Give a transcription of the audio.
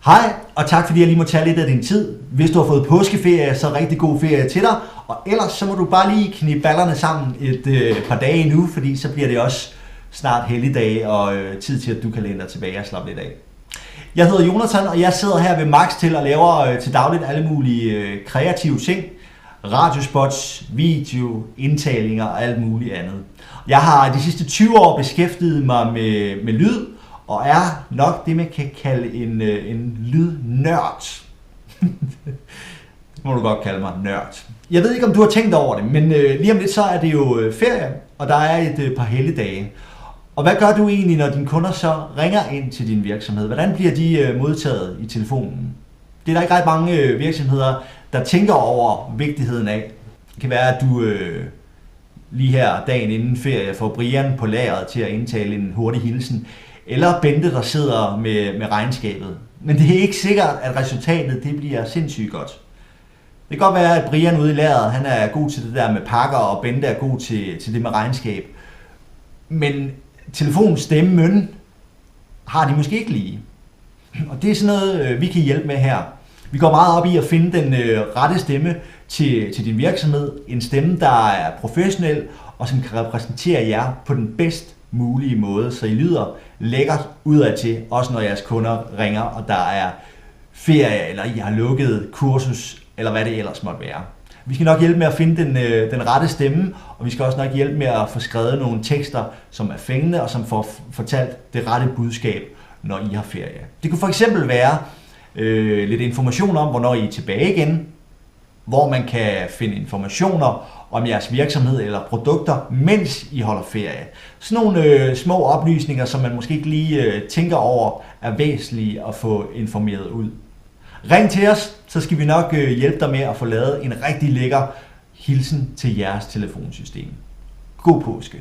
Hej, og tak fordi jeg lige må tage lidt af din tid. Hvis du har fået påskeferie, så rigtig god ferie til dig. Og ellers så må du bare lige knibe ballerne sammen et par dage endnu, fordi så bliver det også snart helligdage og tid til, at du kan læne dig tilbage og slappe lidt af. Jeg hedder Jonathan, og jeg sidder her ved Max til at lave til dagligt alle mulige kreative ting. Radiospots, video, indtalinger og alt muligt andet. Jeg har de sidste 20 år beskæftiget mig med lyd, og er nok det, man kan kalde en lydnørd. Det må du godt kalde mig, nørd. Jeg ved ikke, om du har tænkt over det, men lige om lidt så er det jo ferie, og der er et par helligdage. Og hvad gør du egentlig, når dine kunder så ringer ind til din virksomhed? Hvordan bliver de modtaget i telefonen? Det er der ikke ret mange virksomheder, der tænker over vigtigheden af. Det kan være, at du lige her dagen inden ferie får Brian på lageret til at indtale en hurtig hilsen, eller Bente, der sidder med regnskabet. Men det er ikke sikkert, at resultatet det bliver sindssygt godt. Det kan godt være, at Brian ude i lageret, han er god til det der med pakker, og Bente er god til det med regnskab. Men telefonens stemme har de måske ikke lige. Og det er sådan noget, vi kan hjælpe med her. Vi går meget op i at finde den rette stemme til din virksomhed. En stemme, der er professionel, og som kan repræsentere jer på den bedst mulige måde, så I lyder lækkert udadtil, også når jeres kunder ringer, og der er ferie, eller I har lukket kursus, eller hvad det ellers måtte være. Vi skal nok hjælpe med at finde den rette stemme, og vi skal også nok hjælpe med at få skrevet nogle tekster, som er fængende, og som får fortalt det rette budskab, når I har ferie. Det kunne for eksempel være lidt information om, hvornår I er tilbage igen, hvor man kan finde informationer om jeres virksomhed eller produkter, mens I holder ferie. Sådan nogle små oplysninger, som man måske ikke lige tænker over, er væsentlige at få informeret ud. Ring til os, så skal vi nok hjælpe dig med at få lavet en rigtig lækker hilsen til jeres telefonsystem. God påske!